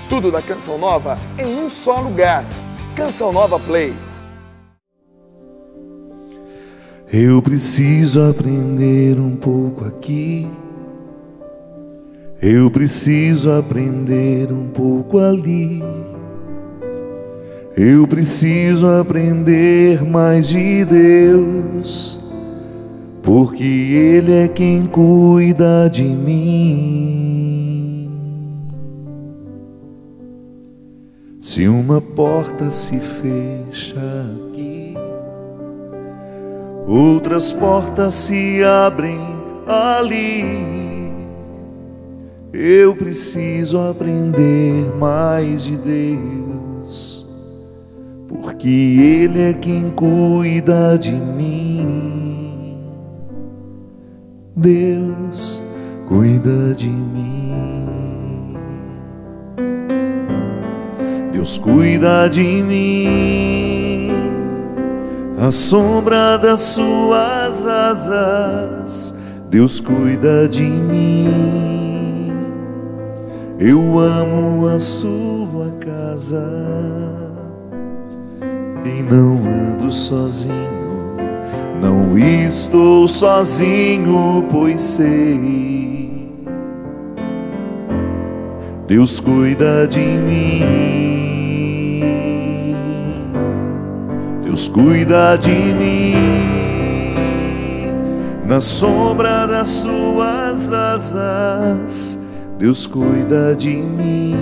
Tudo da Canção Nova em um só lugar. Canção Nova Play. Eu preciso aprender um pouco aqui. Eu preciso aprender um pouco ali. Eu preciso aprender mais de Deus, porque Ele é quem cuida de mim. Se uma porta se fecha aqui, outras portas se abrem ali. Eu preciso aprender mais de Deus, porque Ele é quem cuida de mim. Deus cuida de mim. Deus cuida de mim. À sombra das suas asas, Deus cuida de mim. Eu amo a sua casa e não ando sozinho, não estou sozinho, pois sei, Deus cuida de mim. Deus cuida de mim. Na sombra das suas asas, Deus cuida de mim.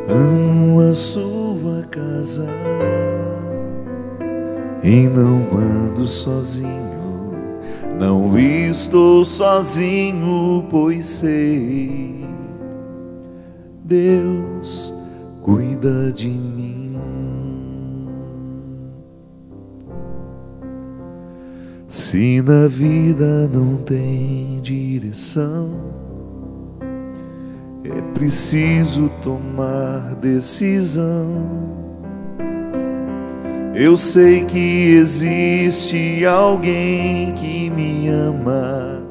Amo a sua casa e não ando sozinho, não estou sozinho, pois sei, Deus cuida de mim. Se na vida não tem direção, é preciso tomar decisão. Eu sei que existe alguém que me ama,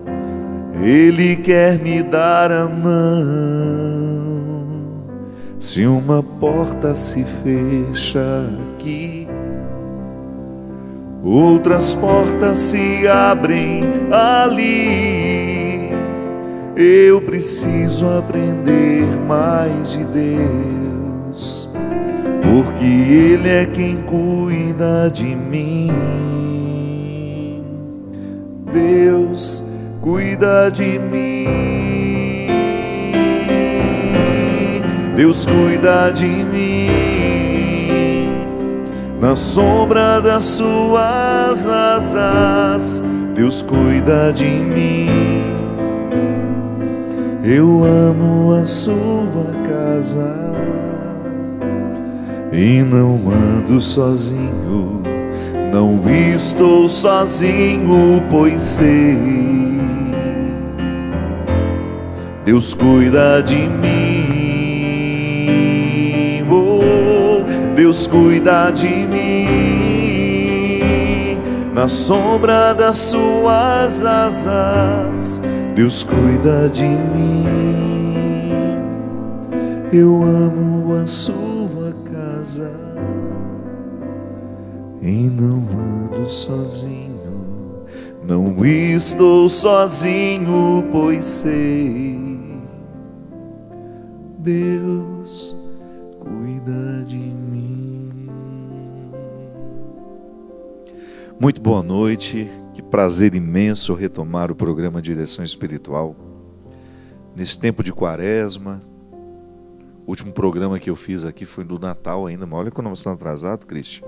Ele quer me dar a mão. Se uma porta se fecha aqui, outras portas se abrem ali. Eu preciso aprender mais de Deus, porque Ele é quem cuida de mim. Deus cuida de mim. Deus cuida de mim. Na sombra das suas asas, Deus cuida de mim. Eu amo a sua casa e não ando sozinho, não estou sozinho, pois sei, Deus cuida de mim. Oh, Deus cuida de mim. Na sombra das suas asas, Deus cuida de mim. Eu amo a sua casa e não ando sozinho, não estou sozinho, pois sei, Deus cuida de mim. Muito boa noite, que prazer imenso retomar o programa Direção Espiritual nesse tempo de quaresma. O último programa que eu fiz aqui foi do Natal ainda, mas olha como nós estamos atrasados, Cristian.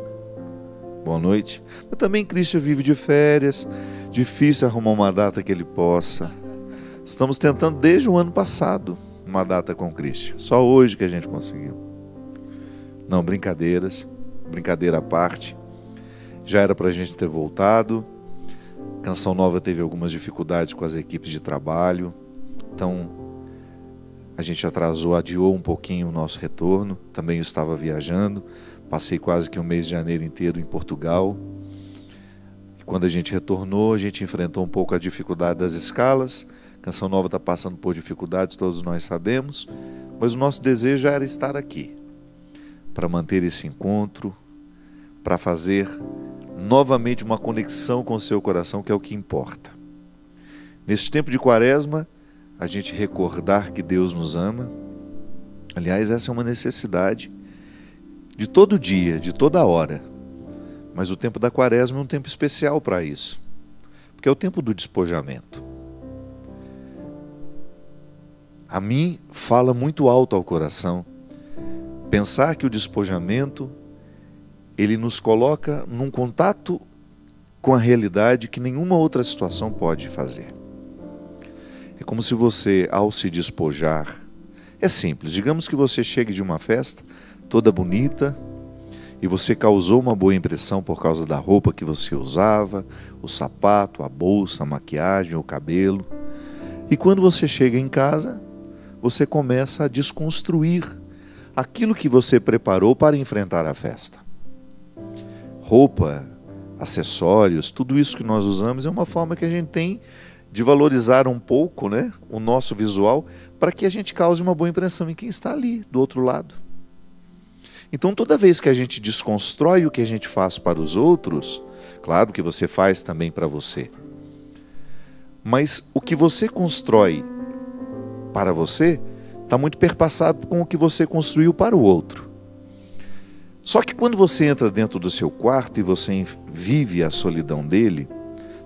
Boa noite. Mas também Cristian vive de férias, difícil arrumar uma data que ele possa. Estamos tentando desde o ano passado uma data com o Cristian, só hoje que a gente conseguiu. Não, brincadeiras, brincadeira à parte. Já era para a gente ter voltado. Canção Nova teve algumas dificuldades com as equipes de trabalho, então a gente atrasou, adiou um pouquinho o nosso retorno. Também eu estava viajando, passei quase que um mês de janeiro inteiro em Portugal. Quando a gente retornou, a gente enfrentou um pouco a dificuldade das escalas. Canção Nova está passando por dificuldades, todos nós sabemos, mas o nosso desejo era estar aqui, para manter esse encontro, para fazer novamente uma conexão com o seu coração, que é o que importa. Neste tempo de Quaresma, a gente recordar que Deus nos ama. Aliás, essa é uma necessidade de todo dia, de toda hora. Mas o tempo da Quaresma é um tempo especial para isso, porque é o tempo do despojamento. A mim fala muito alto ao coração pensar que o despojamento, ele nos coloca num contato com a realidade que nenhuma outra situação pode fazer. É como se você, ao se despojar, é simples, digamos que você chegue de uma festa toda bonita e você causou uma boa impressão por causa da roupa que você usava, o sapato, a bolsa, a maquiagem, o cabelo. E quando você chega em casa, você começa a desconstruir aquilo que você preparou para enfrentar a festa. Roupa, acessórios, tudo isso que nós usamos é uma forma que a gente tem de valorizar um pouco, né, o nosso visual, para que a gente cause uma boa impressão em quem está ali, do outro lado. Então, toda vez que a gente desconstrói o que a gente faz para os outros, claro que você faz também para você, mas o que você constrói para você está muito perpassado com o que você construiu para o outro. Só que quando você entra dentro do seu quarto e você vive a solidão dele,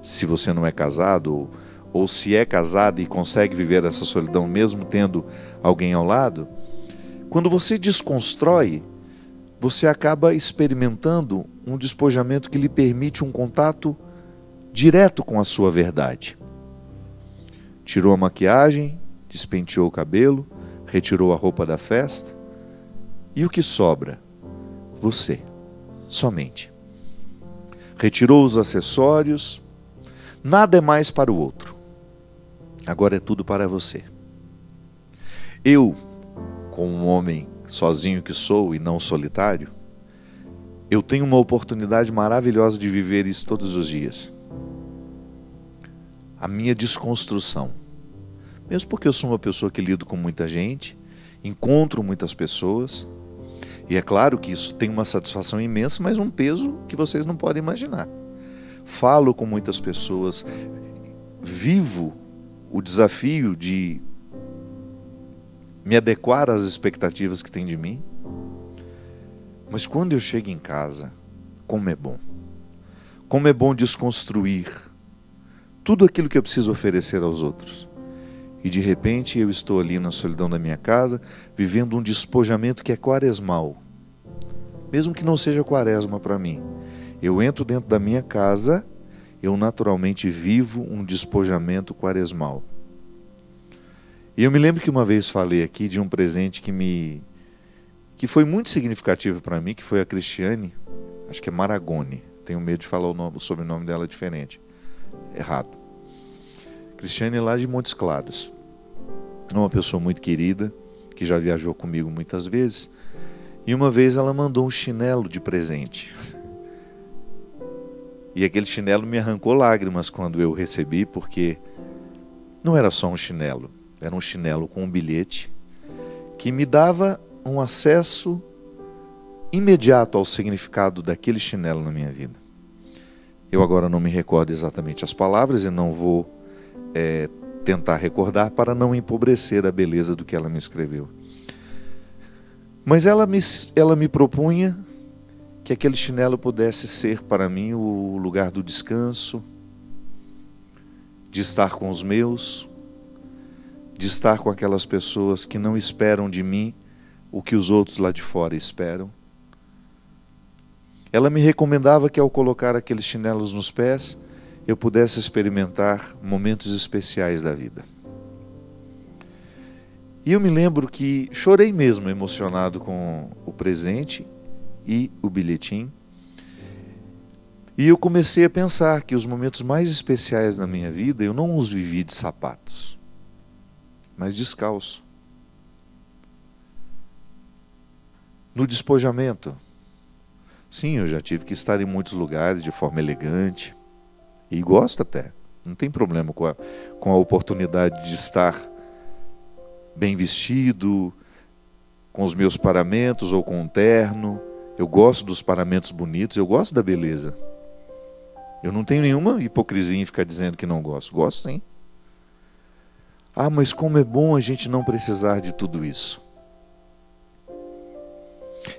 se você não é casado ou se é casado e consegue viver essa solidão mesmo tendo alguém ao lado, quando você desconstrói, você acaba experimentando um despojamento que lhe permite um contato direto com a sua verdade. Tirou a maquiagem, despenteou o cabelo, retirou a roupa da festa, e o que sobra? Você, somente. Retirou os acessórios, nada é mais para o outro. Agora é tudo para você. Eu, como um homem sozinho que sou e não solitário, eu tenho uma oportunidade maravilhosa de viver isso todos os dias. A minha desconstrução. Mesmo porque eu sou uma pessoa que lido com muita gente, encontro muitas pessoas, e é claro que isso tem uma satisfação imensa, mas um peso que vocês não podem imaginar. Falo com muitas pessoas, vivo o desafio de me adequar às expectativas que têm de mim. Mas quando eu chego em casa, como é bom. Como é bom desconstruir tudo aquilo que eu preciso oferecer aos outros. E de repente eu estou ali na solidão da minha casa, vivendo um despojamento que é quaresmal. Mesmo que não seja quaresma para mim. Eu entro dentro da minha casa, eu naturalmente vivo um despojamento quaresmal. E eu me lembro que uma vez falei aqui de um presente que foi muito significativo para mim, que foi a Cristiane, acho que é Maragoni, tenho medo de falar o sobrenome dela diferente, errado. Cristiane é lá de Montes Claros, é uma pessoa muito querida, que já viajou comigo muitas vezes, e uma vez ela mandou um chinelo de presente. E aquele chinelo me arrancou lágrimas quando eu recebi, porque não era só um chinelo, era um chinelo com um bilhete que me dava um acesso imediato ao significado daquele chinelo na minha vida. Eu agora não me recordo exatamente as palavras e não vou tentar recordar para não empobrecer a beleza do que ela me escreveu. Mas ela me propunha que aquele chinelo pudesse ser para mim o lugar do descanso, de estar com os meus, de estar com aquelas pessoas que não esperam de mim o que os outros lá de fora esperam. Ela me recomendava que ao colocar aqueles chinelos nos pés, eu pudesse experimentar momentos especiais da vida. E eu me lembro que chorei mesmo, emocionado com o presente e o bilhetinho. E eu comecei a pensar que os momentos mais especiais na minha vida, eu não os vivi de sapatos, mas descalço. No despojamento. Sim, eu já tive que estar em muitos lugares de forma elegante. E gosto até. Não tem problema com a oportunidade de estar bem vestido, com os meus paramentos ou com um terno. Eu gosto dos paramentos bonitos, eu gosto da beleza. Eu não tenho nenhuma hipocrisia em ficar dizendo que não gosto. Gosto sim. Ah, mas como é bom a gente não precisar de tudo isso.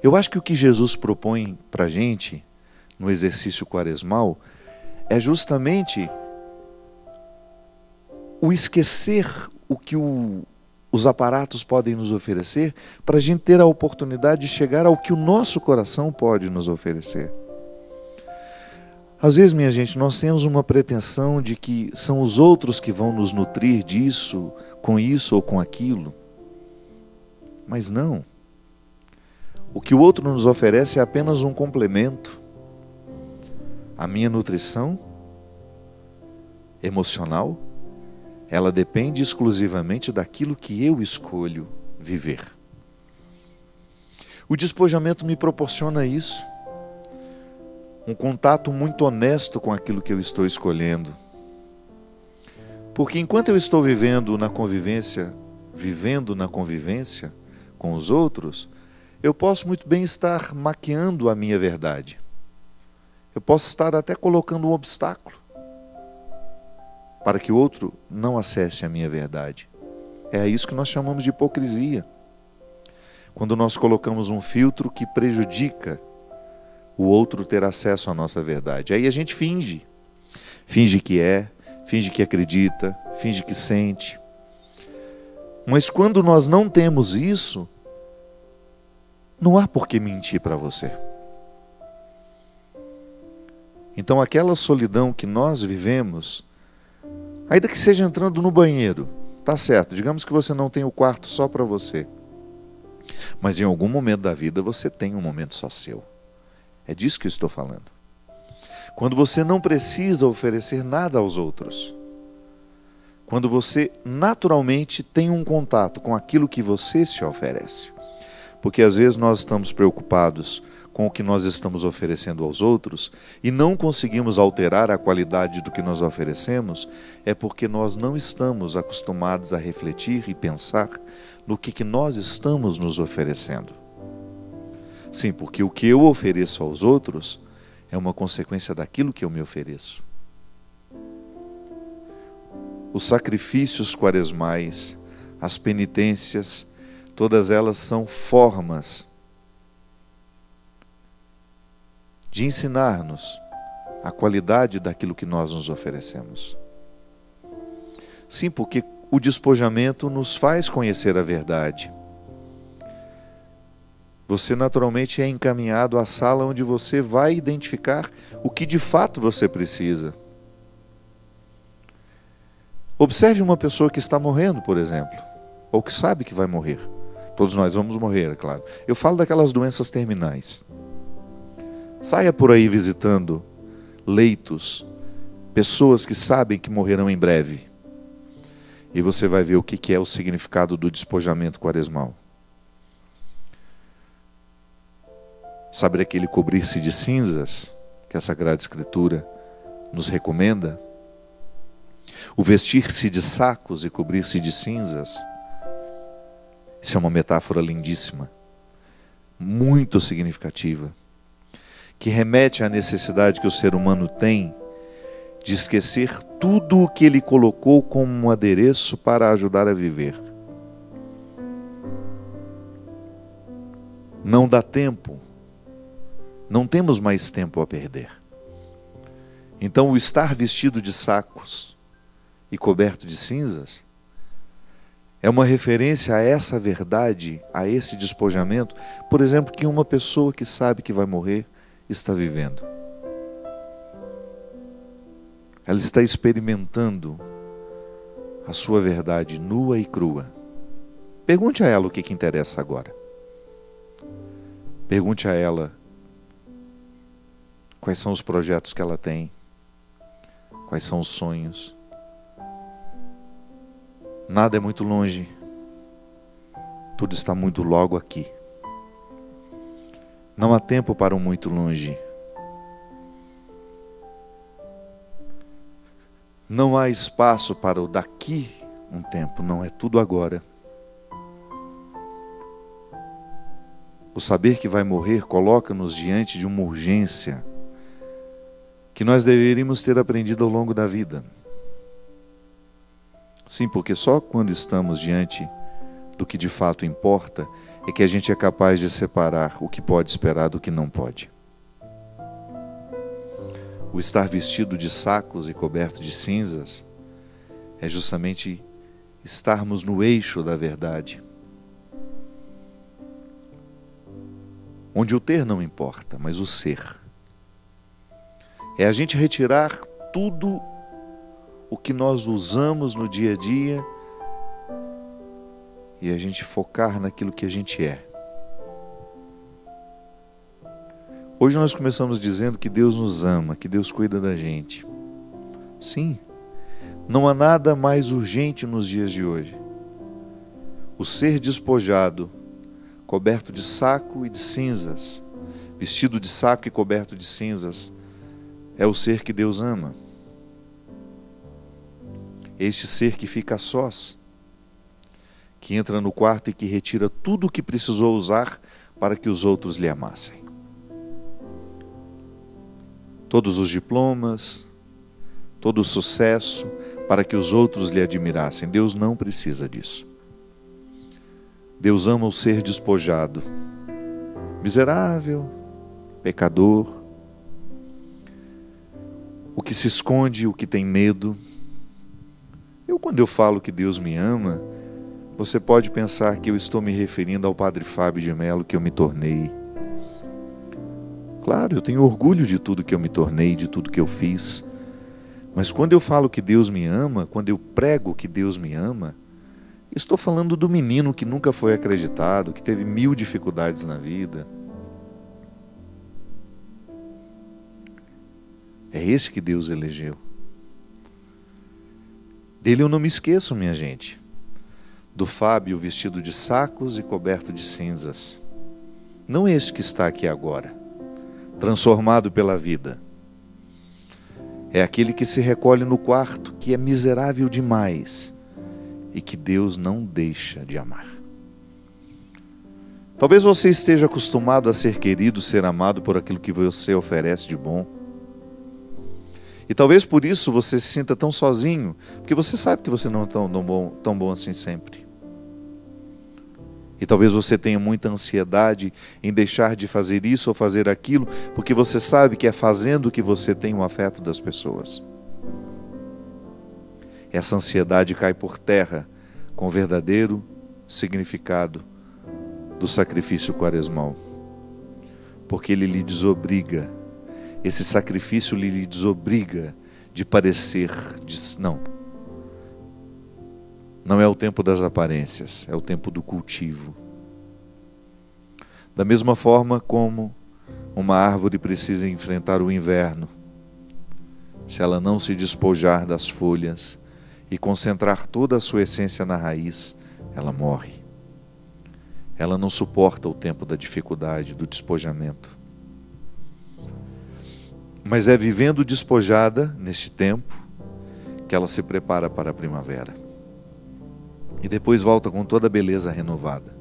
Eu acho que o que Jesus propõe para a gente, no exercício quaresmal, é justamente o esquecer o que os aparatos podem nos oferecer, para a gente ter a oportunidade de chegar ao que o nosso coração pode nos oferecer. Às vezes, minha gente, nós temos uma pretensão de que são os outros que vão nos nutrir disso, com isso ou com aquilo. Mas não. O que o outro nos oferece é apenas um complemento. A minha nutrição emocional, ela depende exclusivamente daquilo que eu escolho viver. O despojamento me proporciona isso. Um contato muito honesto com aquilo que eu estou escolhendo. Porque enquanto eu estou vivendo na convivência com os outros, eu posso muito bem estar maquiando a minha verdade. Eu posso estar até colocando um obstáculo para que o outro não acesse a minha verdade. É isso que nós chamamos de hipocrisia. Quando nós colocamos um filtro que prejudica o outro ter acesso à nossa verdade. Aí a gente finge. Finge que finge que acredita, finge que sente. Mas quando nós não temos isso, não há por que mentir para você. Então aquela solidão que nós vivemos, ainda que seja entrando no banheiro, tá certo, digamos que você não tem o quarto só para você. Mas em algum momento da vida você tem um momento só seu. É disso que eu estou falando. Quando você não precisa oferecer nada aos outros. Quando você naturalmente tem um contato com aquilo que você se oferece. Porque às vezes nós estamos preocupados com o que nós estamos oferecendo aos outros e não conseguimos alterar a qualidade do que nós oferecemos, é porque nós não estamos acostumados a refletir e pensar no que nós estamos nos oferecendo. Sim, porque o que eu ofereço aos outros é uma consequência daquilo que eu me ofereço. Os sacrifícios quaresmais, as penitências, todas elas são formas de ensinar-nos a qualidade daquilo que nós nos oferecemos. Sim, porque o despojamento nos faz conhecer a verdade. Você naturalmente é encaminhado à sala onde você vai identificar o que de fato você precisa. Observe uma pessoa que está morrendo, por exemplo, ou que sabe que vai morrer. Todos nós vamos morrer, é claro. Eu falo daquelas doenças terminais. Saia por aí visitando leitos, pessoas que sabem que morrerão em breve. E você vai ver o que é o significado do despojamento quaresmal. Sabe aquele cobrir-se de cinzas que a Sagrada Escritura nos recomenda? O vestir-se de sacos e cobrir-se de cinzas. Isso é uma metáfora lindíssima, muito significativa, que remete à necessidade que o ser humano tem de esquecer tudo o que ele colocou como um adereço para ajudar a viver. Não dá tempo. Não temos mais tempo a perder. Então, o estar vestido de sacos e coberto de cinzas é uma referência a essa verdade, a esse despojamento, por exemplo, que uma pessoa que sabe que vai morrer está vivendo. Ela está experimentando a sua verdade nua e crua. Pergunte a ela o que interessa agora. Pergunte a ela quais são os projetos que ela tem, quais são os sonhos. Nada é muito longe, tudo está muito logo aqui. Não há tempo para o muito longe. Não há espaço para o daqui um tempo, não, é tudo agora. O saber que vai morrer coloca-nos diante de uma urgência que nós deveríamos ter aprendido ao longo da vida. Sim, porque só quando estamos diante do que de fato importa é que a gente é capaz de separar o que pode esperar do que não pode. O estar vestido de sacos e coberto de cinzas é justamente estarmos no eixo da verdade, onde o ter não importa, mas o ser. É a gente retirar tudo o que nós usamos no dia a dia e a gente focar naquilo que a gente é. Hoje nós começamos dizendo que Deus nos ama, que Deus cuida da gente. Sim, não há nada mais urgente nos dias de hoje. O ser despojado, coberto de saco e de cinzas, vestido de saco e coberto de cinzas, é o ser que Deus ama. Este ser que fica a sós, que entra no quarto e que retira tudo o que precisou usar para que os outros lhe amassem. Todos os diplomas, todo o sucesso, para que os outros lhe admirassem. Deus não precisa disso. Deus ama o ser despojado, miserável, pecador, o que se esconde, o que tem medo. Quando eu falo que Deus me ama, você pode pensar que eu estou me referindo ao Padre Fábio de Mello que eu me tornei. Claro, eu tenho orgulho de tudo que eu me tornei, de tudo que eu fiz. Mas quando eu falo que Deus me ama, quando eu prego que Deus me ama, estou falando do menino que nunca foi acreditado, que teve 1000 dificuldades na vida. É esse que Deus elegeu. Dele eu não me esqueço, minha gente. Do Fábio vestido de sacos e coberto de cinzas. Não esse que está aqui agora, transformado pela vida. É aquele que se recolhe no quarto, que é miserável demais e que Deus não deixa de amar. Talvez você esteja acostumado a ser querido, ser amado por aquilo que você oferece de bom. E talvez por isso você se sinta tão sozinho, porque você sabe que você não é tão bom assim sempre. E talvez você tenha muita ansiedade em deixar de fazer isso ou fazer aquilo, porque você sabe que é fazendo que você tem o afeto das pessoas. Essa ansiedade cai por terra com o verdadeiro significado do sacrifício quaresmal. Porque ele lhe desobriga, esse sacrifício lhe desobriga de parecer, não é o tempo das aparências, é o tempo do cultivo. Da mesma forma como uma árvore precisa enfrentar o inverno, se ela não se despojar das folhas e concentrar toda a sua essência na raiz, ela morre. Ela não suporta o tempo da dificuldade, do despojamento. Mas é vivendo despojada neste tempo que ela se prepara para a primavera. E depois volta com toda a beleza renovada.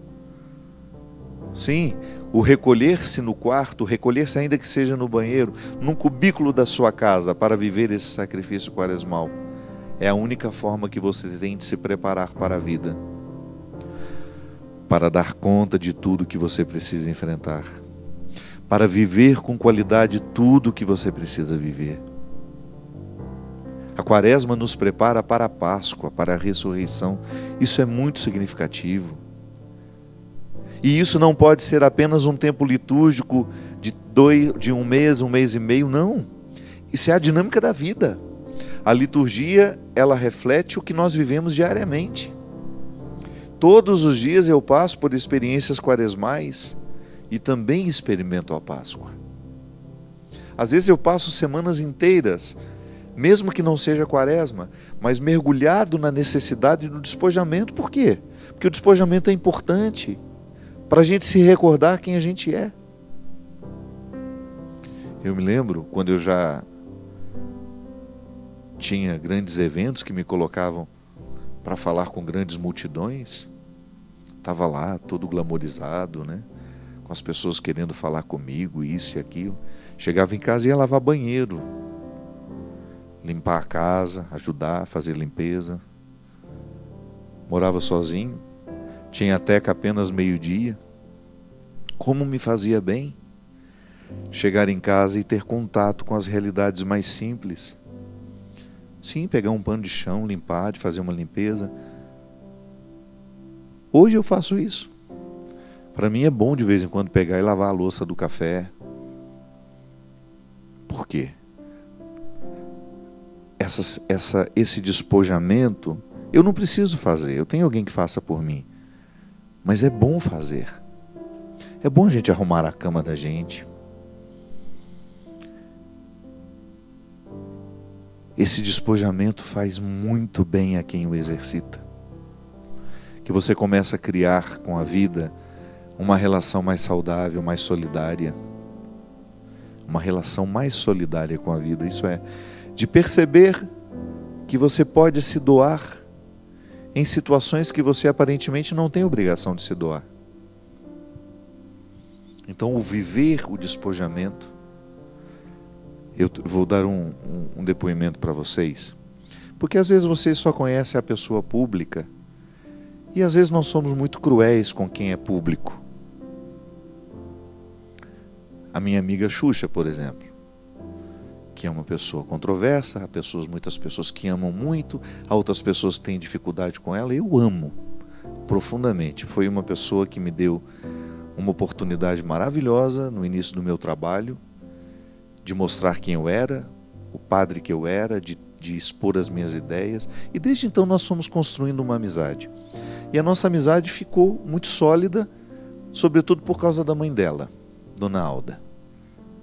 Sim, o recolher-se no quarto, recolher-se ainda que seja no banheiro, num cubículo da sua casa para viver esse sacrifício quaresmal, é a única forma que você tem de se preparar para a vida, para dar conta de tudo que você precisa enfrentar, para viver com qualidade tudo que você precisa viver. A Quaresma nos prepara para a Páscoa, para a ressurreição. Isso é muito significativo. E isso não pode ser apenas um tempo litúrgico de um mês e meio, não. Isso é a dinâmica da vida. A liturgia, ela reflete o que nós vivemos diariamente. Todos os dias eu passo por experiências quaresmais e também experimento a Páscoa. Às vezes eu passo semanas inteiras, mesmo que não seja quaresma, mas mergulhado na necessidade do despojamento. Por quê? Porque o despojamento é importante para a gente se recordar quem a gente é. Eu me lembro quando eu já tinha grandes eventos que me colocavam para falar com grandes multidões. Estava lá, todo glamorizado, né? Com as pessoas querendo falar comigo, isso e aquilo. Chegava em casa e ia lavar banheiro, limpar a casa, ajudar, fazer limpeza. Morava sozinho, tinha até que apenas meio-dia. Como me fazia bem chegar em casa e ter contato com as realidades mais simples. Sim, pegar um pano de chão, limpar, de fazer uma limpeza. Hoje eu faço isso. Para mim é bom de vez em quando pegar e lavar a louça do café. Por quê? Esse despojamento eu não preciso fazer, eu tenho alguém que faça por mim. Mas é bom fazer. É bom a gente arrumar a cama da gente. Esse despojamento faz muito bem a quem o exercita. Que você começa a criar com a vida uma relação mais saudável, mais solidária. Uma relação mais solidária com a vida. Isso é, de perceber que você pode se doar em situações que você aparentemente não tem obrigação de se doar. Então, o viver o despojamento, eu vou dar um depoimento para vocês, porque às vezes vocês só conhecem a pessoa pública e às vezes nós somos muito cruéis com quem é público. A minha amiga Xuxa, por exemplo, que é uma pessoa controversa, há muitas pessoas que amam muito, há outras pessoas que têm dificuldade com ela. Eu amo profundamente. Foi uma pessoa que me deu uma oportunidade maravilhosa no início do meu trabalho, de mostrar quem eu era, o padre que eu era, de expor as minhas ideias. E desde então nós fomos construindo uma amizade. E a nossa amizade ficou muito sólida, sobretudo por causa da mãe dela, Dona Alda,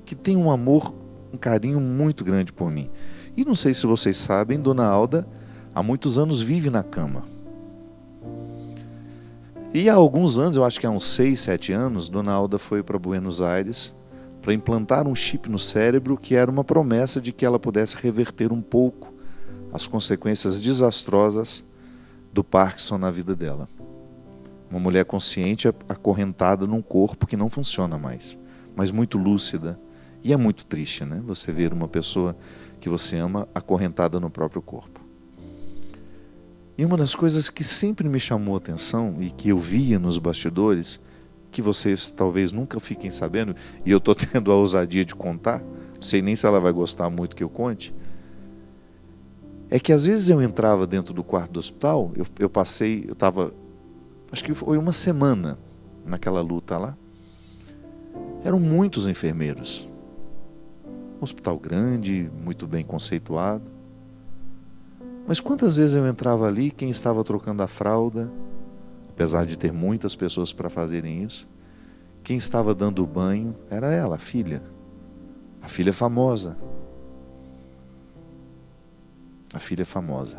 que tem um amor, um carinho muito grande por mim. E não sei se vocês sabem, Dona Alda há muitos anos vive na cama. E há alguns anos, eu acho que há uns 6, 7 anos, Dona Alda foi para Buenos Aires para implantar um chip no cérebro que era uma promessa de que ela pudesse reverter um pouco as consequências desastrosas do Parkinson na vida dela. Uma mulher consciente acorrentada num corpo que não funciona mais, mas muito lúcida. E é muito triste, né? Você ver uma pessoa que você ama acorrentada no próprio corpo. E uma das coisas que sempre me chamou a atenção e que eu via nos bastidores, que vocês talvez nunca fiquem sabendo, e eu estou tendo a ousadia de contar, não sei nem se ela vai gostar muito que eu conte, é que às vezes eu entrava dentro do quarto do hospital, eu estava, acho que foi uma semana naquela luta lá, eram muitos enfermeiros. Um hospital grande, muito bem conceituado. Mas quantas vezes eu entrava ali, quem estava trocando a fralda, apesar de ter muitas pessoas para fazerem isso, quem estava dando o banho era ela, a filha famosa. A filha famosa.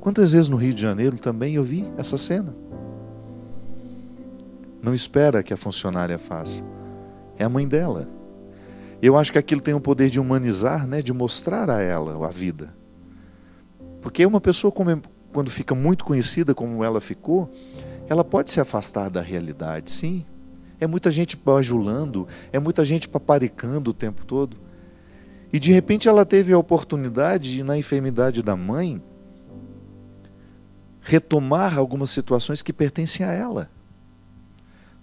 Quantas vezes no Rio de Janeiro também eu vi essa cena? Não espera que a funcionária faça. É a mãe dela. Eu acho que aquilo tem o poder de humanizar, né, de mostrar a ela a vida. Porque uma pessoa, quando fica muito conhecida como ela ficou, ela pode se afastar da realidade, sim. É muita gente bajulando, é muita gente paparicando o tempo todo. E de repente ela teve a oportunidade de, na enfermidade da mãe, retomar algumas situações que pertencem a ela.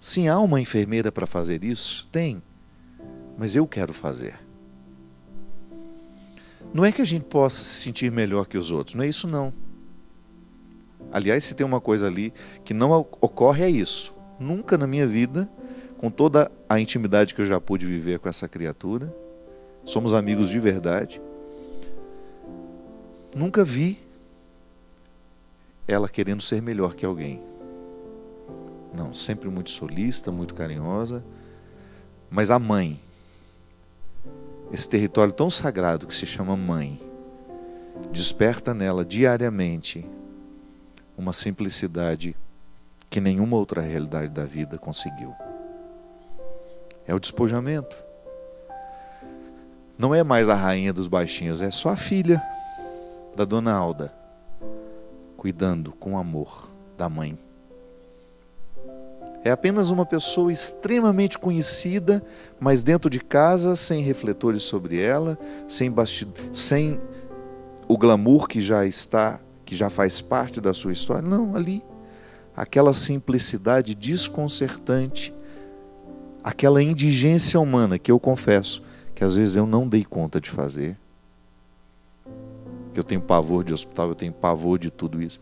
Sim, há uma enfermeira para fazer isso? Tem. Mas eu quero fazer. Não é que a gente possa se sentir melhor que os outros, não é isso não. Aliás, se tem uma coisa ali que não ocorre, é isso. Nunca na minha vida, com toda a intimidade que eu já pude viver com essa criatura, somos amigos de verdade, nunca vi ela querendo ser melhor que alguém. Não, sempre muito solícita, muito carinhosa. Mas a mãe, esse território tão sagrado que se chama mãe, desperta nela diariamente uma simplicidade que nenhuma outra realidade da vida conseguiu. É o despojamento. Não é mais a rainha dos baixinhos, é só a filha. da dona Alda, cuidando com amor da mãe. É apenas uma pessoa extremamente conhecida, mas dentro de casa, sem refletores sobre ela, sem o glamour que já faz parte da sua história. Não, ali, aquela simplicidade desconcertante, aquela indigência humana que eu confesso que às vezes eu não dei conta de fazer. Que eu tenho pavor de hospital, eu tenho pavor de tudo isso.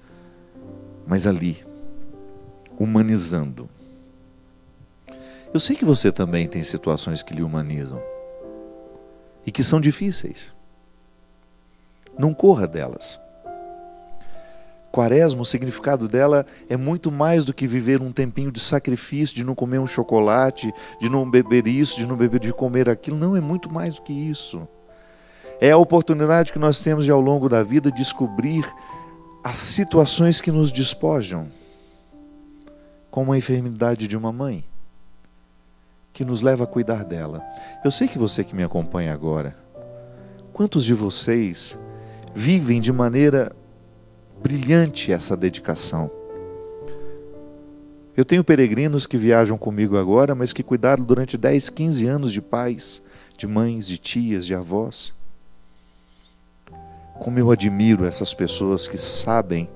Mas ali, humanizando. Eu sei que você também tem situações que lhe humanizam e que são difíceis. Não corra delas. Quaresma, o significado dela é muito mais do que viver um tempinho de sacrifício, de não comer um chocolate, de não beber isso, de comer aquilo. Não, é muito mais do que isso. É a oportunidade que nós temos de, ao longo da vida, descobrir as situações que nos despojam, como a enfermidade de uma mãe, que nos leva a cuidar dela. Eu sei que você que me acompanha agora, quantos de vocês vivem de maneira brilhante essa dedicação? Eu tenho peregrinos que viajam comigo agora, mas que cuidaram durante 10, 15 anos de pais, de mães, de tias, de avós. Como eu admiro essas pessoas que sabem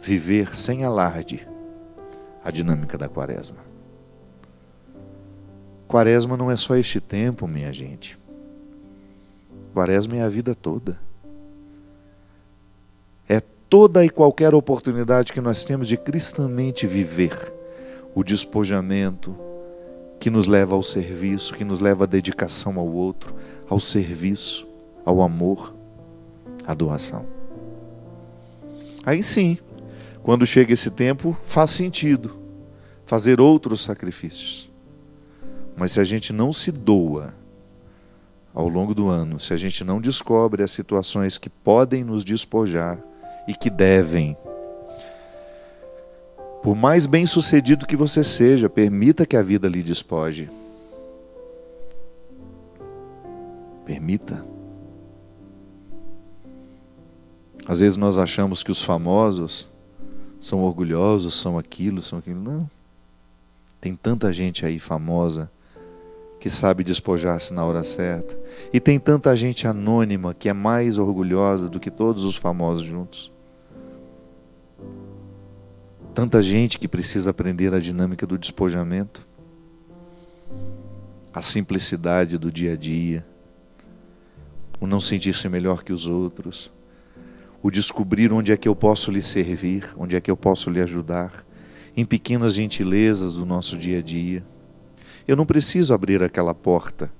viver sem alarde a dinâmica da Quaresma. Quaresma não é só este tempo, minha gente. Quaresma é a vida toda. É toda e qualquer oportunidade que nós temos de cristamente viver o despojamento que nos leva ao serviço, que nos leva à dedicação ao outro, ao serviço, ao amor, à doação. Aí sim, quando chega esse tempo, faz sentido fazer outros sacrifícios. Mas se a gente não se doa ao longo do ano, se a gente não descobre as situações que podem nos despojar e que devem, por mais bem-sucedido que você seja, permita que a vida lhe despoje. Permita. Às vezes nós achamos que os famosos são orgulhosos, são aquilo. Não. Tem tanta gente aí famosa que sabe despojar-se na hora certa. E tem tanta gente anônima que é mais orgulhosa do que todos os famosos juntos. Tanta gente que precisa aprender a dinâmica do despojamento, a simplicidade do dia a dia, o não sentir-se melhor que os outros, o descobrir onde é que eu posso lhe servir, onde é que eu posso lhe ajudar, em pequenas gentilezas do nosso dia a dia. Eu não preciso abrir aquela porta,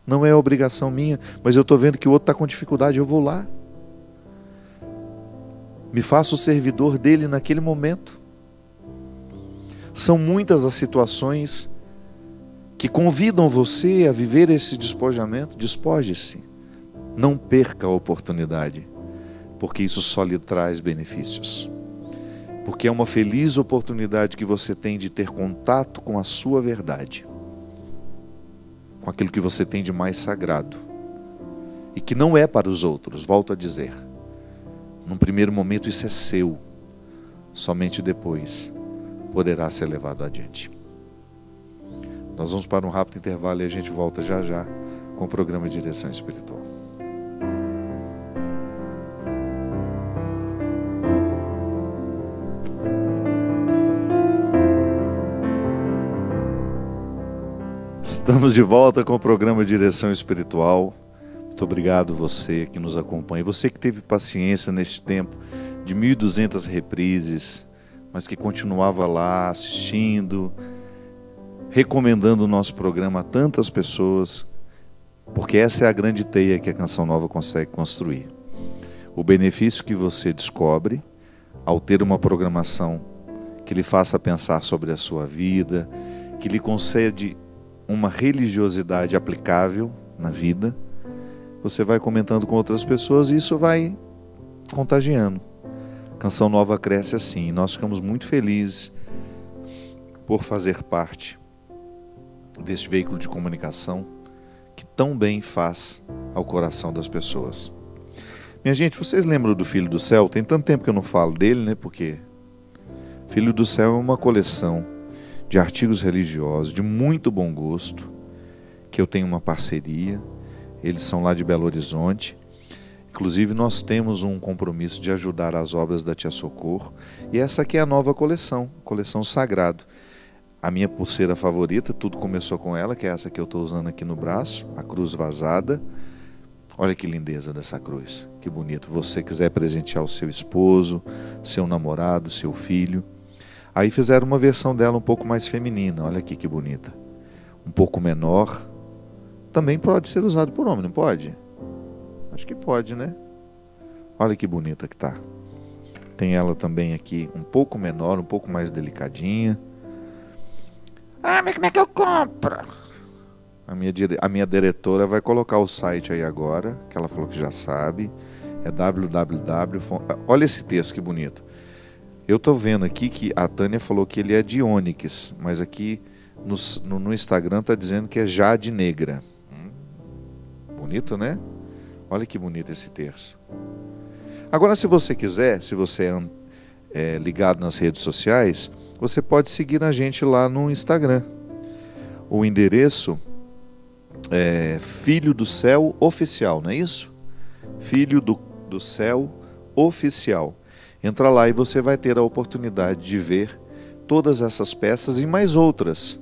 não é obrigação minha, mas eu estou vendo que o outro está com dificuldade, eu vou lá. Me faço servidor dele naquele momento. São muitas as situações que convidam você a viver esse despojamento. Despoje-se, não perca a oportunidade, porque isso só lhe traz benefícios. Porque é uma feliz oportunidade que você tem de ter contato com a sua verdade, com aquilo que você tem de mais sagrado e que não é para os outros, volto a dizer. Num primeiro momento isso é seu, somente depois poderá ser levado adiante. Nós vamos para um rápido intervalo e a gente volta já já com o programa de Direção Espiritual. Estamos de volta com o programa Direção Espiritual. Muito obrigado você que nos acompanha. Você que teve paciência neste tempo de 1.200 reprises, mas que continuava lá assistindo, recomendando o nosso programa a tantas pessoas, porque essa é a grande teia que a Canção Nova consegue construir. O benefício que você descobre ao ter uma programação que lhe faça pensar sobre a sua vida, que lhe concede uma religiosidade aplicável na vida, você vai comentando com outras pessoas e isso vai contagiando. Canção Nova cresce assim, e nós ficamos muito felizes por fazer parte deste veículo de comunicação que tão bem faz ao coração das pessoas. Minha gente, vocês lembram do Filho do Céu? Tem tanto tempo que eu não falo dele, né? Porque Filho do Céu é uma coleção de artigos religiosos de muito bom gosto, que eu tenho uma parceria. Eles são lá de Belo Horizonte. Inclusive, nós temos um compromisso de ajudar as obras da Tia Socorro. E essa aqui é a nova coleção, coleção Sagrado. A minha pulseira favorita, tudo começou com ela, que é essa que eu estou usando aqui no braço, a cruz vazada. Olha que lindeza dessa cruz, que bonito. Você quiser presentear o seu esposo, seu namorado, seu filho. Aí fizeram uma versão dela um pouco mais feminina, olha aqui que bonita. Um pouco menor. Também pode ser usado por homem, não pode? Acho que pode, né? Olha que bonita que tá. Tem ela também aqui um pouco menor, um pouco mais delicadinha. Ah, mas como é que eu compro? A minha diretora vai colocar o site aí agora, que ela falou que já sabe. É www. Olha esse texto que bonito. Eu tô vendo aqui que a Tânia falou que ele é de ônix, mas aqui no Instagram tá dizendo que é jade negra. Bonito, né? Olha que bonito esse terço. Agora, se você quiser, se você é ligado nas redes sociais, você pode seguir a gente lá no Instagram. O endereço é Filho do Céu Oficial, não é isso? Filho do Céu Oficial. Entra lá e você vai ter a oportunidade de ver todas essas peças e mais outras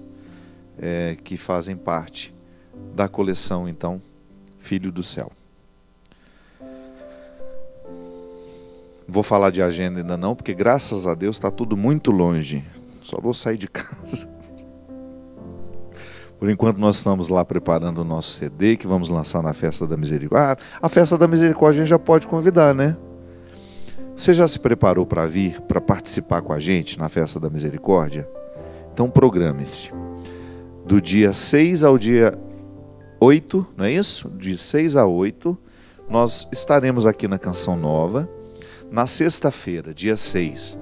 que fazem parte da coleção, então, Filho do Céu. Vou falar de agenda ainda não, porque graças a Deus está tudo muito longe. Só vou sair de casa. Por enquanto nós estamos lá preparando o nosso CD, que vamos lançar na Festa da Misericórdia. A Festa da Misericórdia a gente já pode convidar, né? Você já se preparou para vir, para participar com a gente na Festa da Misericórdia? Então programe-se. Do dia 6 ao dia 8, não é isso? De 6 a 8, nós estaremos aqui na Canção Nova. Na sexta-feira, dia 6,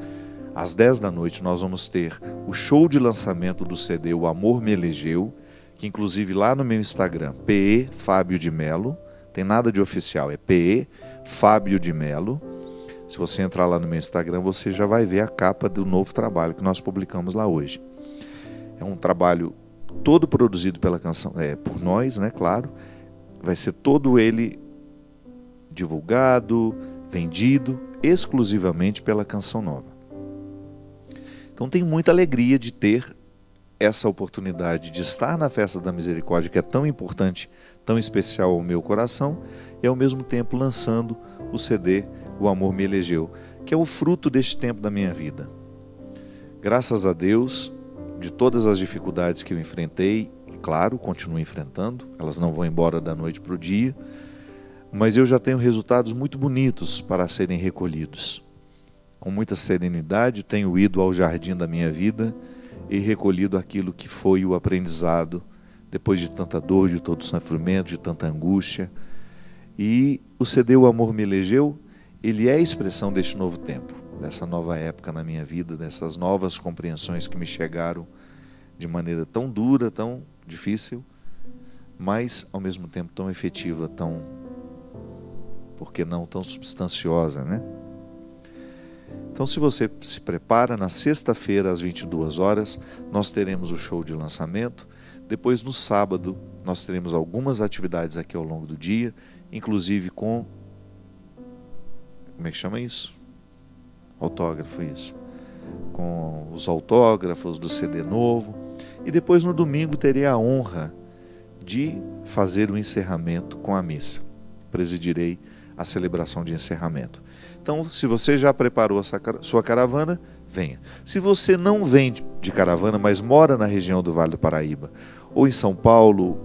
às 10 da noite, nós vamos ter o show de lançamento do CD O Amor Me Elegeu, que inclusive lá no meu Instagram, PE Fábio de Melo, tem nada de oficial, é PE Fábio de Melo. Se você entrar lá no meu Instagram, você já vai ver a capa do novo trabalho que nós publicamos lá hoje. É um trabalho todo produzido pela canção, por nós, né, claro. Vai ser todo ele divulgado, vendido exclusivamente pela Canção Nova. Então tenho muita alegria de ter essa oportunidade de estar na Festa da Misericórdia, que é tão importante, tão especial ao meu coração, e ao mesmo tempo lançando o CD O Amor Me Elegeu, que é o fruto deste tempo da minha vida. Graças a Deus, de todas as dificuldades que eu enfrentei, e claro, continuo enfrentando, elas não vão embora da noite para o dia, mas eu já tenho resultados muito bonitos para serem recolhidos. Com muita serenidade, tenho ido ao jardim da minha vida e recolhido aquilo que foi o aprendizado, depois de tanta dor, de todo sofrimento, de tanta angústia. E o CD O Amor Me Elegeu, ele é a expressão deste novo tempo, dessa nova época na minha vida, dessas novas compreensões que me chegaram de maneira tão dura, tão difícil, mas ao mesmo tempo tão efetiva, porque não tão substanciosa, né? Então, se você se prepara, na sexta-feira às 22 horas, nós teremos o show de lançamento. Depois, no sábado, nós teremos algumas atividades aqui ao longo do dia, inclusive com... Como é que chama isso? Autógrafo, isso. Com os autógrafos do CD novo. E depois, no domingo, terei a honra de fazer o encerramento com a missa. Presidirei a celebração de encerramento. Então, se você já preparou a sua caravana, venha. Se você não vem de caravana, mas mora na região do Vale do Paraíba, ou em São Paulo,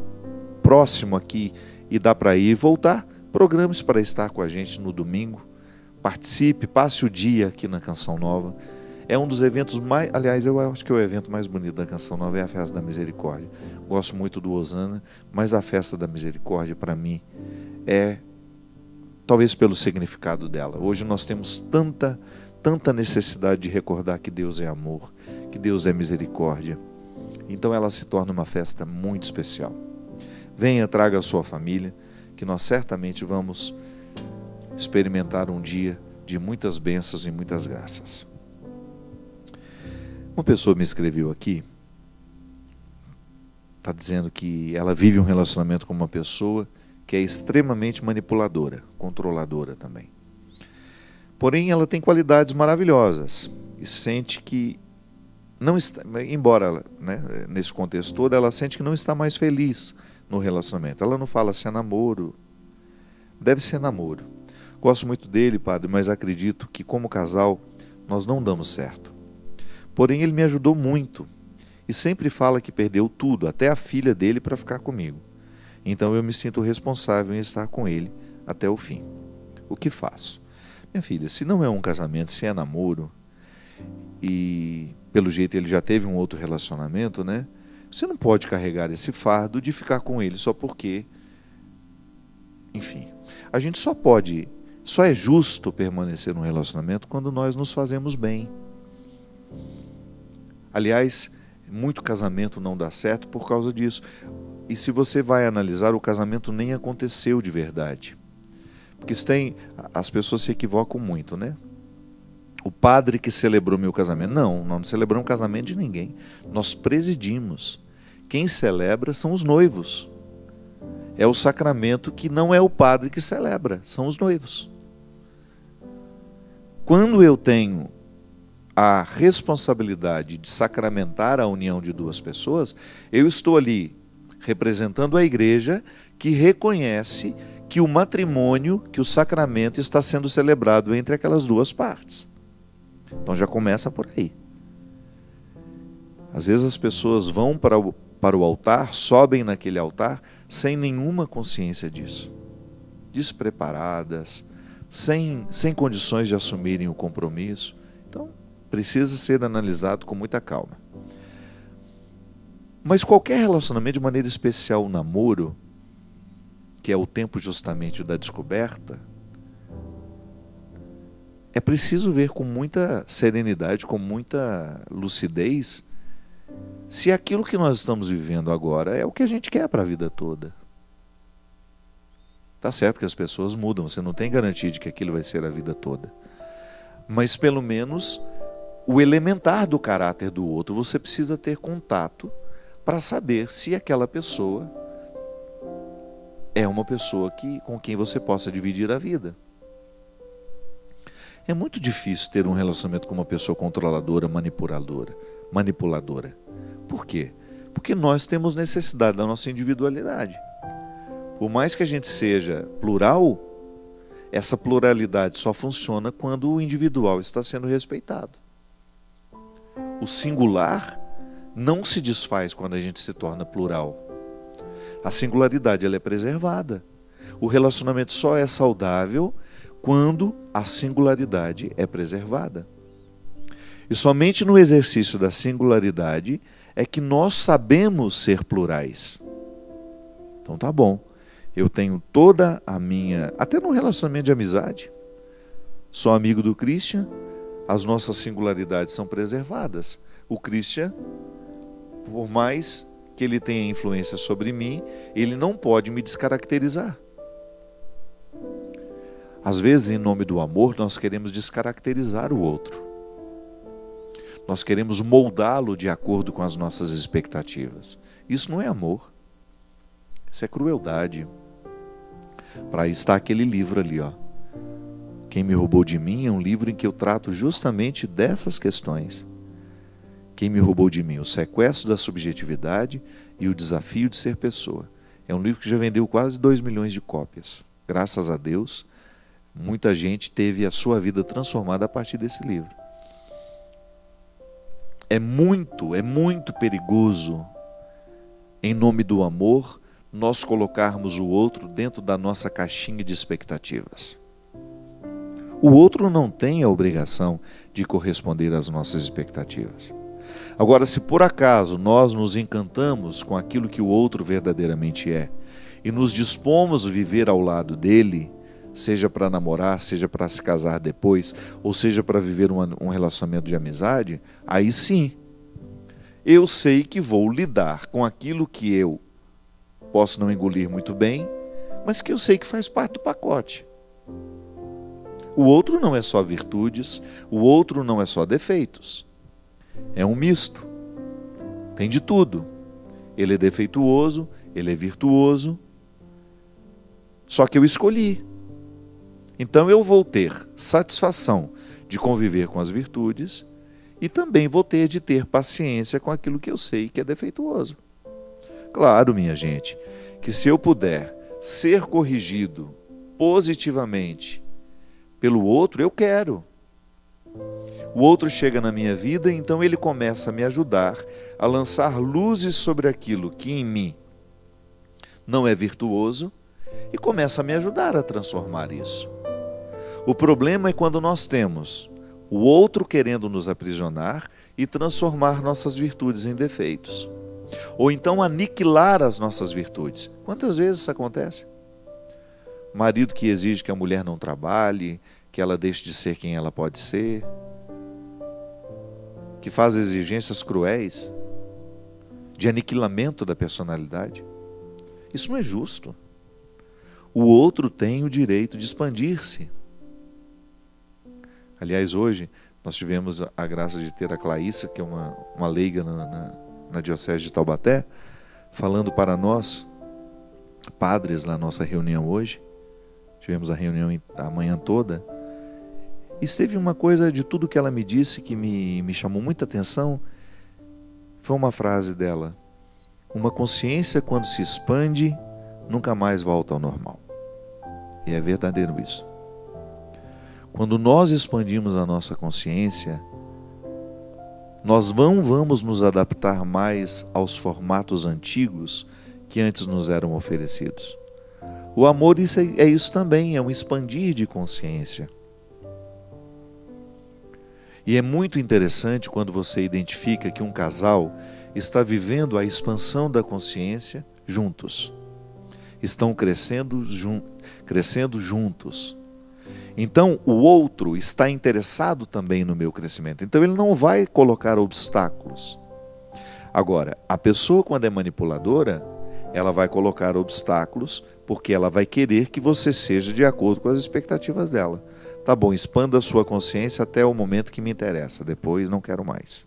próximo aqui, e dá para ir e voltar, programe-se para estar com a gente no domingo. Participe, passe o dia aqui na Canção Nova. É um dos eventos mais... Aliás, eu acho que o evento mais bonito da Canção Nova é a Festa da Misericórdia. Gosto muito do Hosana, mas a Festa da Misericórdia, para mim, é... talvez pelo significado dela. Hoje nós temos tanta necessidade de recordar que Deus é amor, que Deus é misericórdia. Então ela se torna uma festa muito especial. Venha, traga a sua família, que nós certamente vamos experimentar um dia de muitas bênçãos e muitas graças. Uma pessoa me escreveu aqui, está dizendo que ela vive um relacionamento com uma pessoa que é extremamente manipuladora, controladora também. Porém, ela tem qualidades maravilhosas e sente que não está, embora, né, nesse contexto todo, ela sente que não está mais feliz no relacionamento. Ela não fala se é namoro, deve ser namoro. Gosto muito dele, padre, mas acredito que como casal nós não damos certo. Porém, ele me ajudou muito e sempre fala que perdeu tudo, até a filha dele, para ficar comigo. Então eu me sinto responsável em estar com ele até o fim. O que faço? Minha filha, se não é um casamento, se é namoro, e pelo jeito ele já teve um outro relacionamento, né? Você não pode carregar esse fardo de ficar com ele só porque... Enfim, a gente só é justo permanecer num relacionamento quando nós nos fazemos bem. Aliás, muito casamento não dá certo por causa disso. E se você vai analisar, o casamento nem aconteceu de verdade. Porque as pessoas se equivocam muito, né? O padre que celebrou meu casamento. Não, nós não celebramos o casamento de ninguém. Nós presidimos. Quem celebra são os noivos. É o sacramento que não é o padre que celebra, são os noivos. Quando eu tenho a responsabilidade de sacramentar a união de duas pessoas, eu estou ali representando a igreja que reconhece que o matrimônio, que o sacramento está sendo celebrado entre aquelas duas partes. Então já começa por aí. Às vezes as pessoas vão para o altar, sobem naquele altar, sem nenhuma consciência disso. Despreparadas, sem condições de assumirem o compromisso. Então, precisa ser analisado com muita calma. Mas qualquer relacionamento, de maneira especial o namoro, que é o tempo justamente da descoberta, é preciso ver com muita serenidade, com muita lucidez, se aquilo que nós estamos vivendo agora é o que a gente quer para a vida toda. Tá certo que as pessoas mudam, você não tem garantia de que aquilo vai ser a vida toda. Mas pelo menos o elementar do caráter do outro, você precisa ter contato para saber se aquela pessoa é uma pessoa com quem você possa dividir a vida. É muito difícil ter um relacionamento com uma pessoa controladora, manipuladora. Por quê? Porque nós temos necessidade da nossa individualidade. Por mais que a gente seja plural, essa pluralidade só funciona quando o individual está sendo respeitado. O singular não se desfaz quando a gente se torna plural. A singularidade ela é preservada. O relacionamento só é saudável quando a singularidade é preservada. E somente no exercício da singularidade é que nós sabemos ser plurais. Então tá bom. Eu tenho toda a minha... Até no relacionamento de amizade. Sou amigo do Christian, as nossas singularidades são preservadas. O Christian, por mais que ele tenha influência sobre mim, ele não pode me descaracterizar. Às vezes, em nome do amor, nós queremos descaracterizar o outro. Nós queremos moldá-lo de acordo com as nossas expectativas. Isso não é amor. Isso é crueldade. Para aí está aquele livro ali, ó. Quem me roubou de mim é um livro em que eu trato justamente dessas questões. Quem me roubou de mim? O sequestro da subjetividade e o desafio de ser pessoa. É um livro que já vendeu quase 2 milhões de cópias. Graças a Deus, muita gente teve a sua vida transformada a partir desse livro. É muito perigoso, em nome do amor, nós colocarmos o outro dentro da nossa caixinha de expectativas. O outro não tem a obrigação de corresponder às nossas expectativas. Agora, se por acaso nós nos encantamos com aquilo que o outro verdadeiramente é e nos dispomos a viver ao lado dele, seja para namorar, seja para se casar depois, ou seja para viver um relacionamento de amizade, aí sim, eu sei que vou lidar com aquilo que eu posso não engolir muito bem, mas que eu sei que faz parte do pacote. O outro não é só virtudes, o outro não é só defeitos. É um misto. Tem de tudo. Ele é defeituoso, ele é virtuoso. Só que eu escolhi. Então eu vou ter satisfação de conviver com as virtudes e também vou ter de ter paciência com aquilo que eu sei que é defeituoso. Claro, minha gente, que se eu puder ser corrigido positivamente pelo outro, eu quero. O outro chega na minha vida, então ele começa a me ajudar a lançar luzes sobre aquilo que em mim não é virtuoso e começa a me ajudar a transformar isso. O problema é quando nós temos o outro querendo nos aprisionar e transformar nossas virtudes em defeitos. Ou então aniquilar as nossas virtudes. Quantas vezes isso acontece? Marido que exige que a mulher não trabalhe, que ela deixe de ser quem ela pode ser, que faz exigências cruéis de aniquilamento da personalidade. Isso não é justo. O outro tem o direito de expandir-se. Aliás, hoje nós tivemos a graça de ter a Claíssa, que é uma leiga na Diocese de Taubaté, falando para nós, padres, na nossa reunião hoje. Tivemos a reunião a manhã toda. E teve uma coisa de tudo que ela me disse que me chamou muita atenção. Foi uma frase dela: uma consciência, quando se expande, nunca mais volta ao normal. E é verdadeiro isso. Quando nós expandimos a nossa consciência, nós não vamos nos adaptar mais aos formatos antigos que antes nos eram oferecidos. O amor é isso também, é um expandir de consciência. E é muito interessante quando você identifica que um casal está vivendo a expansão da consciência juntos. Estão crescendo juntos. Então, o outro está interessado também no meu crescimento. Então, ele não vai colocar obstáculos. Agora, a pessoa, quando é manipuladora, ela vai colocar obstáculos porque ela vai querer que você seja de acordo com as expectativas dela. Tá bom, expanda a sua consciência até o momento que me interessa, depois não quero mais.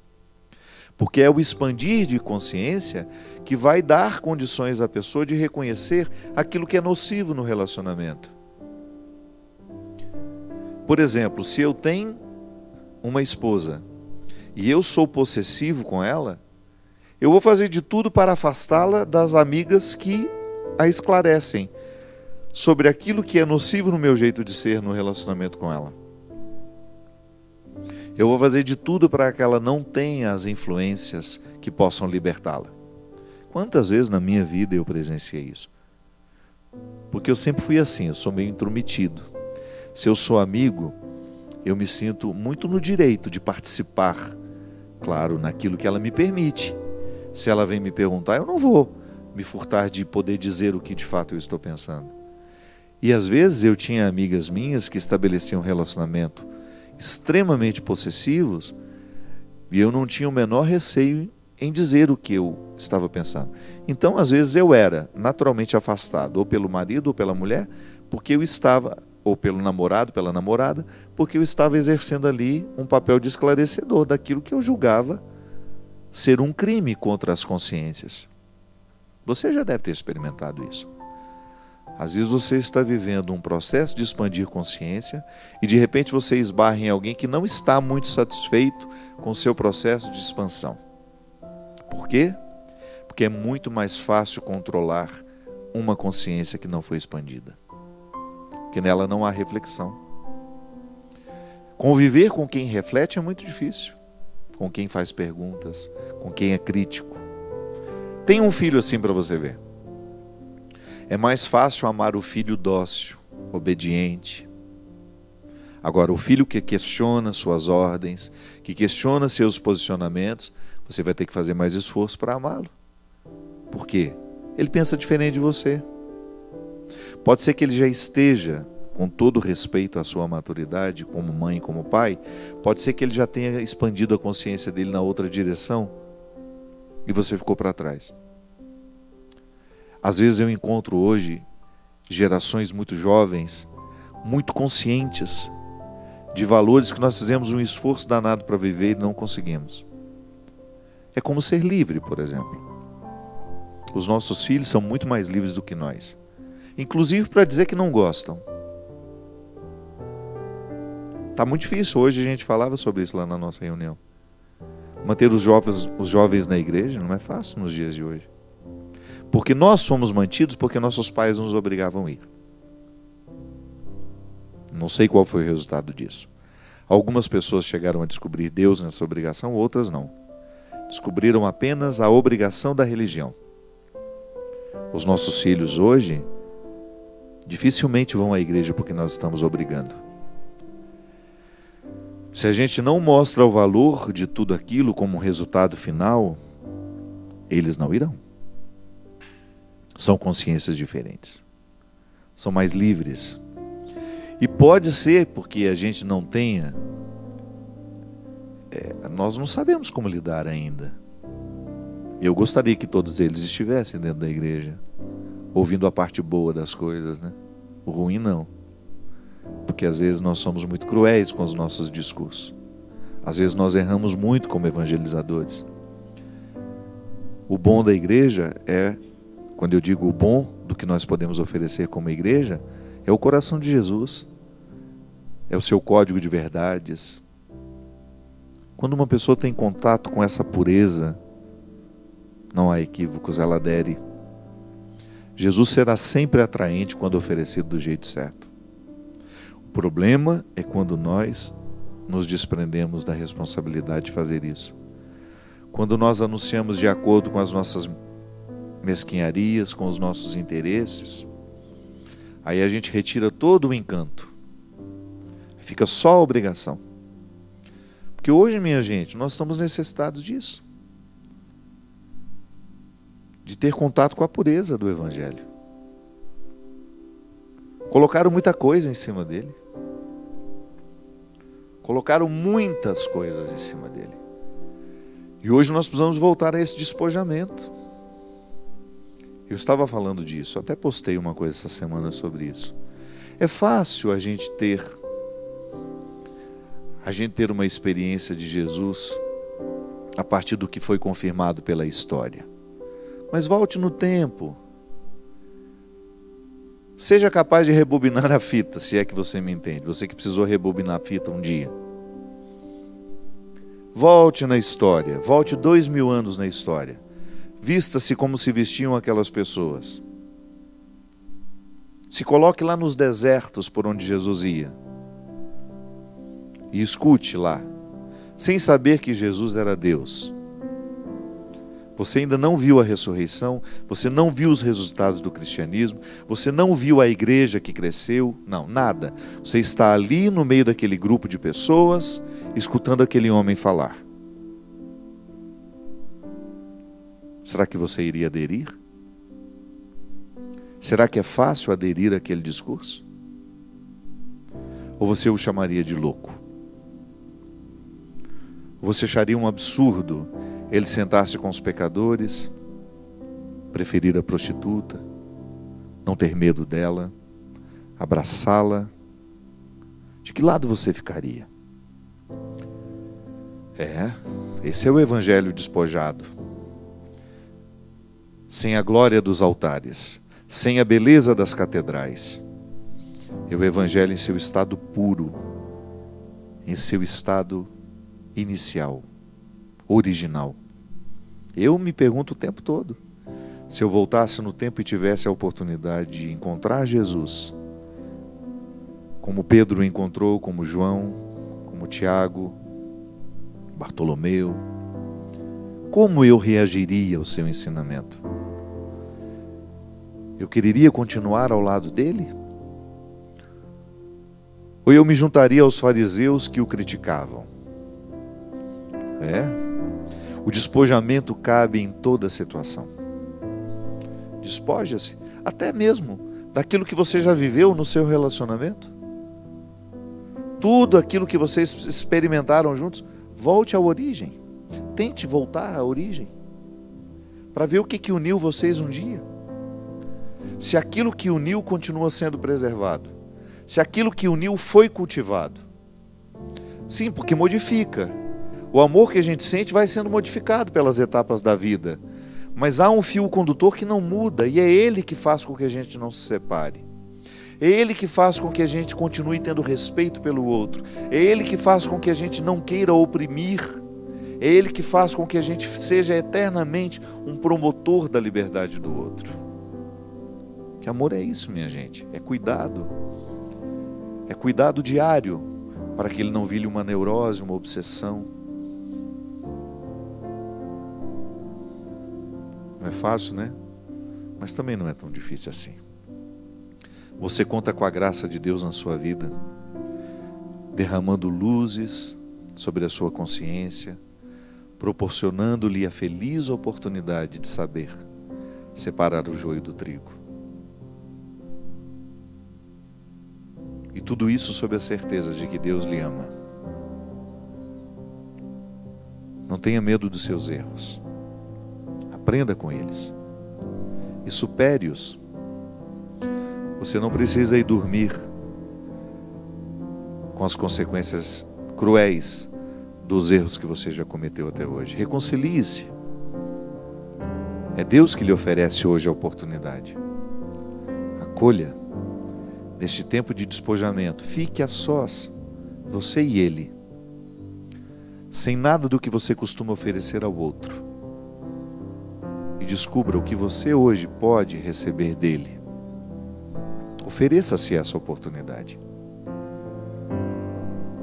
Porque é o expandir de consciência que vai dar condições à pessoa de reconhecer aquilo que é nocivo no relacionamento. Por exemplo, se eu tenho uma esposa e eu sou possessivo com ela, eu vou fazer de tudo para afastá-la das amigas que a esclarecem sobre aquilo que é nocivo no meu jeito de ser no relacionamento com ela. Eu vou fazer de tudo para que ela não tenha as influências que possam libertá-la. Quantas vezes na minha vida eu presenciei isso? Porque eu sempre fui assim, eu sou meio intrometido. Se eu sou amigo, eu me sinto muito no direito de participar, claro, naquilo que ela me permite. Se ela vem me perguntar, eu não vou me furtar de poder dizer o que de fato eu estou pensando. E às vezes eu tinha amigas minhas que estabeleciam um relacionamento extremamente possessivos e eu não tinha o menor receio em dizer o que eu estava pensando. Então, às vezes eu era naturalmente afastado, ou pelo marido ou pela mulher, porque eu estava, ou pelo namorado, pela namorada, porque eu estava exercendo ali um papel de esclarecedor daquilo que eu julgava ser um crime contra as consciências. Você já deve ter experimentado isso. Às vezes você está vivendo um processo de expandir consciência e de repente você esbarra em alguém que não está muito satisfeito com o seu processo de expansão. Por quê? Porque é muito mais fácil controlar uma consciência que não foi expandida. Porque nela não há reflexão. Conviver com quem reflete é muito difícil. Com quem faz perguntas, com quem é crítico. Tem um filho assim para você ver. É mais fácil amar o filho dócil, obediente. Agora, o filho que questiona suas ordens, que questiona seus posicionamentos, você vai ter que fazer mais esforço para amá-lo. Por quê? Ele pensa diferente de você. Pode ser que ele já esteja, com todo respeito à sua maturidade, como mãe, como pai, pode ser que ele já tenha expandido a consciência dele na outra direção e você ficou para trás. Às vezes eu encontro hoje gerações muito jovens, muito conscientes de valores que nós fizemos um esforço danado para viver e não conseguimos. É como ser livre, por exemplo. Os nossos filhos são muito mais livres do que nós, inclusive para dizer que não gostam. Está muito difícil. Hoje a gente falava sobre isso lá na nossa reunião. Manter os jovens na igreja não é fácil nos dias de hoje. Porque nós somos mantidos porque nossos pais nos obrigavam a ir. Não sei qual foi o resultado disso. Algumas pessoas chegaram a descobrir Deus nessa obrigação, outras não. Descobriram apenas a obrigação da religião. Os nossos filhos hoje dificilmente vão à igreja porque nós estamos obrigando. Se a gente não mostra o valor de tudo aquilo como resultado final, eles não irão. São consciências diferentes. São mais livres. E pode ser porque a gente não tenha... nós não sabemos como lidar ainda. Eu gostaria que todos eles estivessem dentro da igreja, ouvindo a parte boa das coisas, né? O ruim não. Porque às vezes nós somos muito cruéis com os nossos discursos. Às vezes nós erramos muito como evangelizadores. O bom da igreja é, quando eu digo o bom do que nós podemos oferecer como igreja, é o coração de Jesus. É o seu código de verdades. Quando uma pessoa tem contato com essa pureza, não há equívocos, ela adere. Jesus será sempre atraente quando oferecido do jeito certo. O problema é quando nós nos desprendemos da responsabilidade de fazer isso. Quando nós anunciamos de acordo com as nossas mesquinharias, com os nossos interesses, aí a gente retira todo o encanto. Fica só a obrigação. Porque hoje, minha gente, nós estamos necessitados disso. De ter contato com a pureza do Evangelho. Colocaram muita coisa em cima dele. Colocaram muitas coisas em cima dele. E hoje nós precisamos voltar a esse despojamento. Eu estava falando disso, até postei uma coisa essa semana sobre isso. É fácil a gente ter uma experiência de Jesus a partir do que foi confirmado pela história. Mas volte no tempo. Seja capaz de rebobinar a fita, se é que você me entende. Você que precisou rebobinar a fita um dia. Volte na história. Volte 2000 anos na história. Vista-se como se vestiam aquelas pessoas. Se coloque lá nos desertos por onde Jesus ia. E escute lá, sem saber que Jesus era Deus. Você ainda não viu a ressurreição, você não viu os resultados do cristianismo, você não viu a igreja que cresceu, não, nada. Você está ali no meio daquele grupo de pessoas, escutando aquele homem falar. Será que você iria aderir? Será que é fácil aderir àquele discurso? Ou você o chamaria de louco? Você acharia um absurdo ele sentar-se com os pecadores, preferir a prostituta, não ter medo dela, abraçá-la? De que lado você ficaria? Esse é o evangelho despojado. Sem a glória dos altares, sem a beleza das catedrais. É o evangelho em seu estado puro, em seu estado inicial, original. Eu me pergunto o tempo todo, se eu voltasse no tempo e tivesse a oportunidade de encontrar Jesus, como Pedro o encontrou, como João, como Tiago, Bartolomeu, como eu reagiria ao seu ensinamento? Eu quereria continuar ao lado dele? Ou eu me juntaria aos fariseus que o criticavam? O despojamento cabe em toda situação. Despoja-se, até mesmo daquilo que você já viveu no seu relacionamento. Tudo aquilo que vocês experimentaram juntos, volte à origem. Tente voltar à origem, para ver o que uniu vocês um dia. Se aquilo que uniu continua sendo preservado, se aquilo que uniu foi cultivado, Sim, porque modifica. O amor que a gente sente vai sendo modificado pelas etapas da vida. Mas há um fio condutor que não muda, e é ele que faz com que a gente não se separe. É ele que faz com que a gente continue tendo respeito pelo outro. É ele que faz com que a gente não queira oprimir. É ele que faz com que a gente seja eternamente um promotor da liberdade do outro. Que amor é isso, minha gente? É cuidado. É cuidado diário, para que ele não vire uma neurose, uma obsessão. Não é fácil, né? Mas também não é tão difícil assim. Você conta com a graça de Deus na sua vida, derramando luzes sobre a sua consciência, proporcionando-lhe a feliz oportunidade de saber separar o joio do trigo. E tudo isso sob a certeza de que Deus lhe ama. Não tenha medo dos seus erros. Aprenda com eles e supere-os. Você não precisa ir dormir com as consequências cruéis dos erros que você já cometeu até hoje. Reconcilie-se. É Deus que lhe oferece hoje a oportunidade. Acolha. Neste tempo de despojamento, fique a sós, você e ele, sem nada do que você costuma oferecer ao outro. E descubra o que você hoje pode receber dele. Ofereça-se essa oportunidade.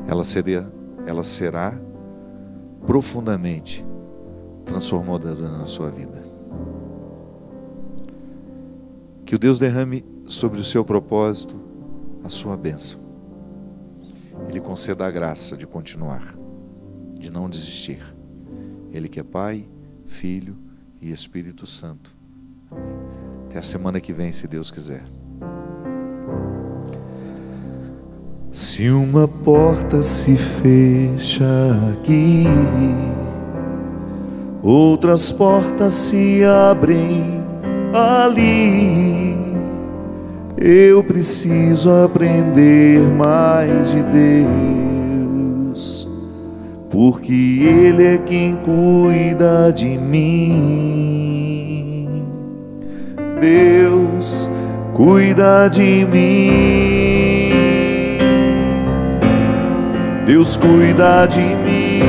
Ela será profundamente transformadora na sua vida. Que o Deus derrame sobre o seu propósito a sua bênção. Ele conceda a graça de continuar, de não desistir. Ele que é Pai, Filho e Espírito Santo. Até a semana que vem, se Deus quiser. Se uma porta se fecha aqui, outras portas se abrem ali. Eu preciso aprender mais de Deus, porque Ele é quem cuida de mim. Deus cuida de mim. Deus cuida de mim.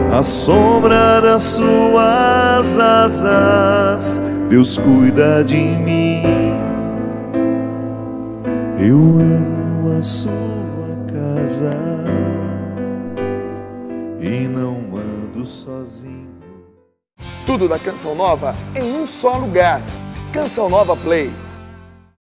À sombra das suas asas, Deus cuida de mim. Eu amo a sua casa e não ando sozinho. Tudo da Canção Nova em um só lugar. Canção Nova Play.